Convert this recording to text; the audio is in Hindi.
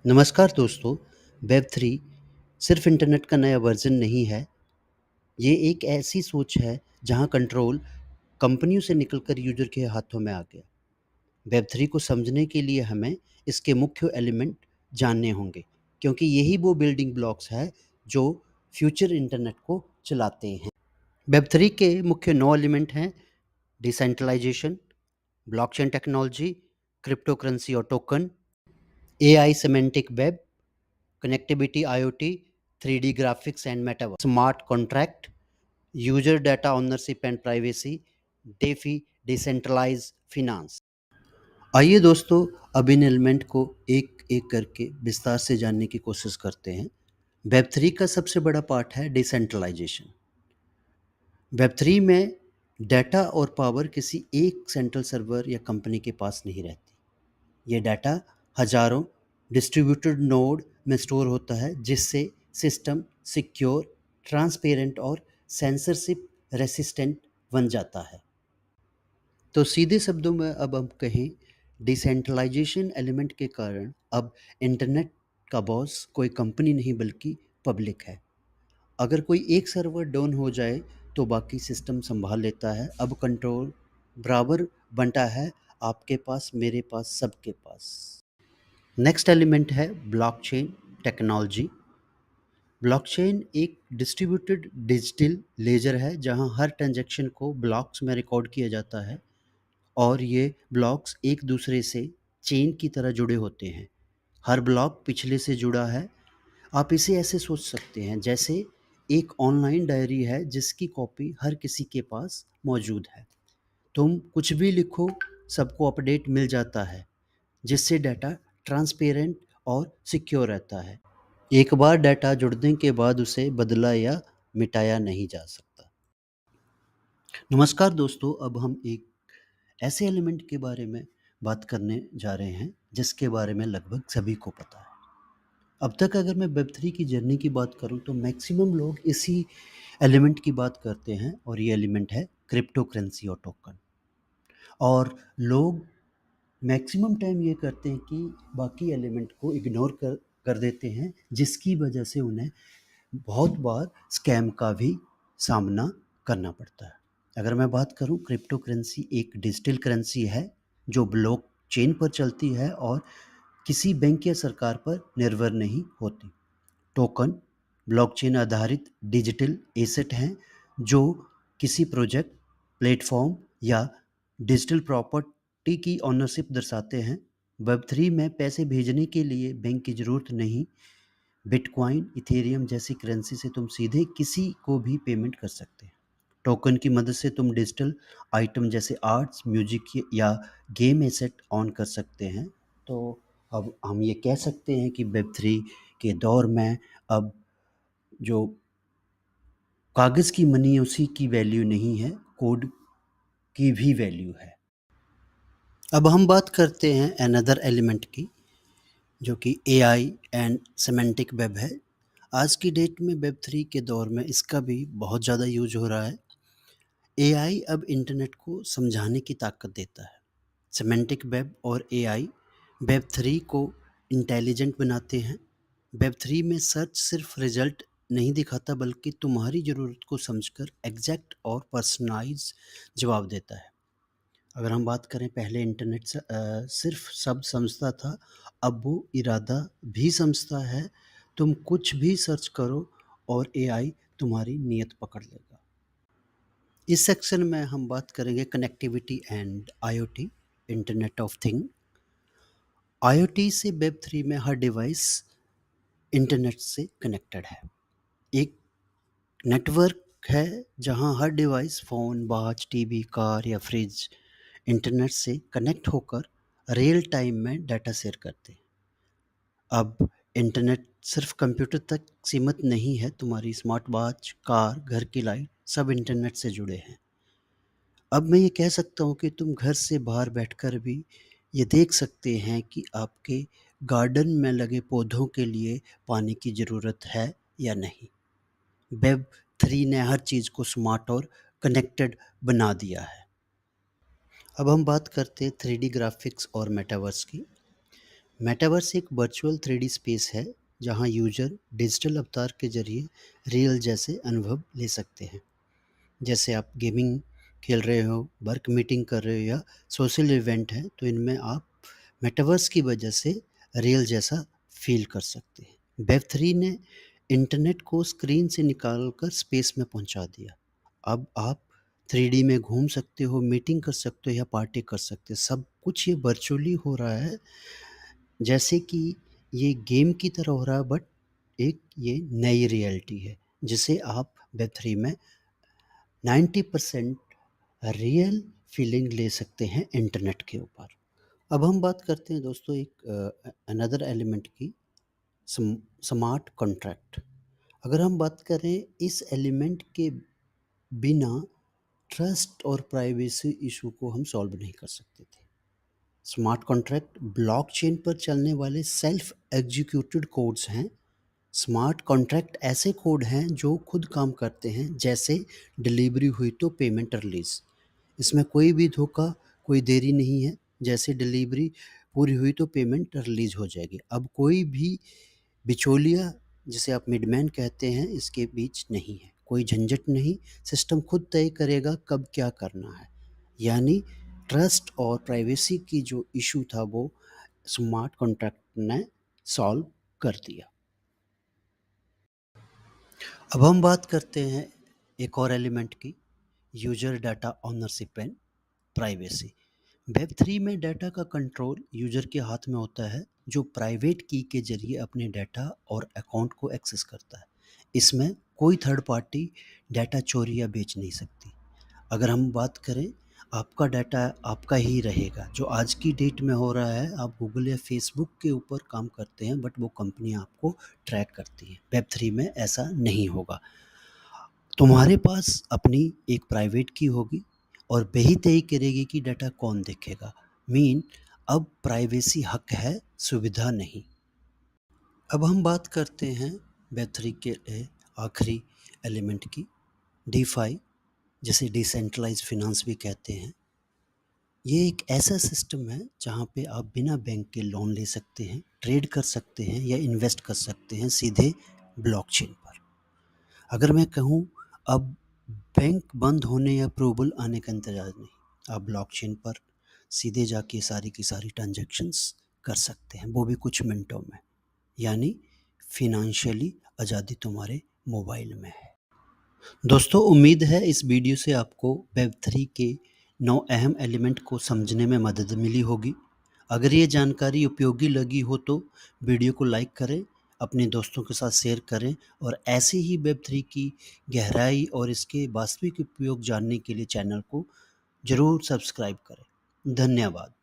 नमस्कार दोस्तों। वेब थ्री सिर्फ इंटरनेट का नया वर्जन नहीं है। ये एक ऐसी सोच है जहां कंट्रोल कंपनियों से निकलकर यूजर के हाथों में आ गया। वेब थ्री को समझने के लिए हमें इसके मुख्य एलिमेंट जानने होंगे, क्योंकि यही वो बिल्डिंग ब्लॉक्स है जो फ्यूचर इंटरनेट को चलाते हैं। वेब थ्री के मुख्य 9 एलिमेंट हैं: decentralisation, blockchain technology, crypto currency और token, AI semantic web, connectivity IoT, 3D graphics and metaverse, smart contract, user data ownership and privacy, DeFi, decentralized finance। आइए दोस्तों, अब इन एलिमेंट को एक एक करके विस्तार से जानने की कोशिश करते हैं। वेब थ्री का सबसे बड़ा पार्ट है डिसेंट्रलाइजेशन। वेब थ्री में डाटा और पावर किसी एक सेंट्रल सर्वर या कंपनी के पास नहीं रहती। ये डाटा हजारों डिस्ट्रीब्यूटेड नोड में स्टोर होता है, जिससे सिस्टम सिक्योर, ट्रांसपेरेंट और सेंसरशिप रेसिस्टेंट बन जाता है। तो सीधे शब्दों में अब हम कहें, डिसेंट्रलाइजेशन एलिमेंट के कारण अब इंटरनेट का बॉस कोई कंपनी नहीं बल्कि पब्लिक है। अगर कोई एक सर्वर डाउन हो जाए तो बाकी सिस्टम संभाल लेता है। अब कंट्रोल बराबर बंटा है, आपके पास, मेरे पास, सबके पास। नेक्स्ट एलिमेंट है ब्लॉकचेन टेक्नोलॉजी। ब्लॉकचेन एक डिस्ट्रीब्यूटेड डिजिटल लेजर है जहां हर ट्रांजैक्शन को ब्लॉक्स में रिकॉर्ड किया जाता है, और ये ब्लॉक्स एक दूसरे से चेन की तरह जुड़े होते हैं। हर ब्लॉक पिछले से जुड़ा है। आप इसे ऐसे सोच सकते हैं जैसे एक ऑनलाइन डायरी है जिसकी कॉपी हर किसी के पास मौजूद है। तुम कुछ भी लिखो, सबको अपडेट मिल जाता है, जिससे डाटा ट्रांसपेरेंट और सिक्योर रहता है। एक बार डाटा जुड़ने के बाद उसे बदला या मिटाया नहीं जा सकता। नमस्कार दोस्तों, अब हम एक ऐसे एलिमेंट के बारे में बात करने जा रहे हैं जिसके बारे में लगभग सभी को पता है। अब तक अगर मैं वेब थ्री की जर्नी की बात करूं तो मैक्सिमम लोग इसी एलिमेंट की बात करते हैं, और ये एलिमेंट है क्रिप्टो करेंसी और टोकन। और लोग मैक्सिमम टाइम ये करते हैं कि बाकी एलिमेंट को इग्नोर कर कर देते हैं, जिसकी वजह से उन्हें बहुत बार स्कैम का भी सामना करना पड़ता है। अगर मैं बात करूं, क्रिप्टो करेंसी एक डिजिटल करेंसी है जो ब्लॉक चेन पर चलती है और किसी बैंक या सरकार पर निर्भर नहीं होती। टोकन ब्लॉकचेन आधारित डिजिटल एसेट हैं जो किसी प्रोजेक्ट, प्लेटफॉर्म या डिजिटल प्रॉपर्टी की ओनरशिप दर्शाते हैं। वेब थ्री में पैसे भेजने के लिए बैंक की ज़रूरत नहीं। बिटकॉइन, इथेरियम जैसी करेंसी से तुम सीधे किसी को भी पेमेंट कर सकते हैं। टोकन की मदद से तुम डिजिटल आइटम जैसे आर्ट्स, म्यूजिक या गेम एसेट ऑन कर सकते हैं। तो अब हम ये कह सकते हैं कि वेब थ्री के दौर में अब जो कागज़ की मनी है उसी की वैल्यू नहीं है, कोड की भी वैल्यू है। अब हम बात करते हैं अनदर एलिमेंट की, जो कि एआई एंड सिमेंटिक वेब है। आज की डेट में वेब थ्री के दौर में इसका भी बहुत ज़्यादा यूज हो रहा है। एआई अब इंटरनेट को समझाने की ताकत देता है। सिमेंटिक वेब और एआई वेब थ्री को इंटेलिजेंट बनाते हैं। वेब थ्री में सर्च सिर्फ रिजल्ट नहीं दिखाता, बल्कि तुम्हारी ज़रूरत को समझकर एग्जैक्ट और पर्सनलाइज जवाब देता है। अगर हम बात करें, पहले इंटरनेट सिर्फ शब्द समझता था, अब वो इरादा भी समझता है। तुम कुछ भी सर्च करो और एआई तुम्हारी नीयत पकड़ लेगा। इस सेक्शन में हम बात करेंगे connectivity and IoT, internet of thing. IoT से वेब थ्री में हर डिवाइस इंटरनेट से कनेक्टेड है। एक नेटवर्क है जहां हर device, phone, watch, TV, car या फ्रिज इंटरनेट से कनेक्ट होकर रियल टाइम में डाटा शेयर करते हैं। अब इंटरनेट सिर्फ कंप्यूटर तक सीमित नहीं है, तुम्हारी स्मार्ट वॉच, कार, घर की लाइट सब इंटरनेट से जुड़े हैं। अब मैं ये कह सकता हूँ कि तुम घर से बाहर बैठकर भी ये देख सकते हैं कि आपके गार्डन में लगे पौधों के लिए पानी की ज़रूरत है या नहीं। वेब थ्री ने हर चीज़ को स्मार्ट और कनेक्टेड बना दिया है। अब हम बात करते हैं थ्री डी ग्राफिक्स और मेटावर्स की। मेटावर्स एक वर्चुअल 3D स्पेस है जहां यूजर डिजिटल अवतार के जरिए रियल जैसे अनुभव ले सकते हैं। जैसे आप गेमिंग खेल रहे हो, वर्क मीटिंग कर रहे हो या सोशल इवेंट है, तो इनमें आप मेटावर्स की वजह से रियल जैसा फील कर सकते हैं। वेब 3 ने इंटरनेट को स्क्रीन से निकाल कर स्पेस में पहुंचा दिया। अब आप 3D में घूम सकते हो, मीटिंग कर सकते हो या पार्टी कर सकते हो। सब कुछ ये वर्चुअली हो रहा है, जैसे कि ये गेम की तरह हो रहा है, बट एक ये नई रियलिटी है जिसे आप वेब 3 में 90% रियल फीलिंग ले सकते हैं इंटरनेट के ऊपर। अब हम बात करते हैं दोस्तों एक अनदर एलिमेंट की, स्मार्ट कॉन्ट्रैक्ट। अगर हम बात करें इस एलिमेंट के बिना ट्रस्ट और प्राइवेसी इशू को हम सॉल्व नहीं कर सकते थे। स्मार्ट कॉन्ट्रैक्ट ब्लॉकचेन पर चलने वाले सेल्फ एग्जीक्यूटेड कोड्स हैं। स्मार्ट कॉन्ट्रैक्ट ऐसे कोड हैं जो खुद काम करते हैं, जैसे डिलीवरी हुई तो पेमेंट रिलीज़। इसमें कोई भी धोखा, कोई देरी नहीं है। जैसे डिलीवरी पूरी हुई तो पेमेंट रिलीज़ हो जाएगी। अब कोई भी बिचौलिया, जिसे आप मिडमैन कहते हैं, इसके बीच नहीं है। कोई झंझट नहीं, सिस्टम खुद तय करेगा कब क्या करना है। यानी ट्रस्ट और प्राइवेसी की जो इशू था वो स्मार्ट कॉन्ट्रैक्ट ने सॉल्व कर दिया। अब हम बात करते हैं एक और एलिमेंट की, user data ownership and privacy. Web 3 में डाटा का कंट्रोल यूजर के हाथ में होता है, जो प्राइवेट की के जरिए अपने डाटा और अकाउंट को एक्सेस करता है। इसमें कोई थर्ड पार्टी डाटा चोरी या बेच नहीं सकती। अगर हम बात करें, आपका डाटा आपका ही रहेगा। जो आज की डेट में हो रहा है, आप गूगल या फेसबुक के ऊपर काम करते हैं, बट वो कंपनी आपको ट्रैक करती है। वेब 3 में ऐसा नहीं होगा। तुम्हारे पास अपनी एक प्राइवेट की होगी और वही तय करेगी कि डाटा कौन देखेगा। मीन अब प्राइवेसी हक है, सुविधा नहीं। अब हम बात करते हैं वेब 3 के आखिरी एलिमेंट की, डीफाई, जिसे डिसेंट्रलाइज फिनांस भी कहते हैं। ये एक ऐसा सिस्टम है जहाँ पे आप बिना बैंक के लोन ले सकते हैं, ट्रेड कर सकते हैं या इन्वेस्ट कर सकते हैं सीधे ब्लॉकचेन पर। अगर मैं कहूँ, अब बैंक बंद होने या अप्रूवल आने का इंतज़ार नहीं। आप ब्लॉकचेन पर सीधे जाके सारी की सारी ट्रांजैक्शंस कर सकते हैं, वो भी कुछ मिनटों में। यानी फ़ाइनेंशियली आज़ादी तुम्हारे मोबाइल में है। दोस्तों, उम्मीद है इस वीडियो से आपको वेब 3 के 9 अहम एलिमेंट को समझने में मदद मिली होगी। अगर ये जानकारी उपयोगी लगी हो तो वीडियो को लाइक करें, अपने दोस्तों के साथ शेयर करें और ऐसे ही वेब 3 की गहराई और इसके वास्तविक उपयोग जानने के लिए चैनल को ज़रूर सब्सक्राइब करें। धन्यवाद।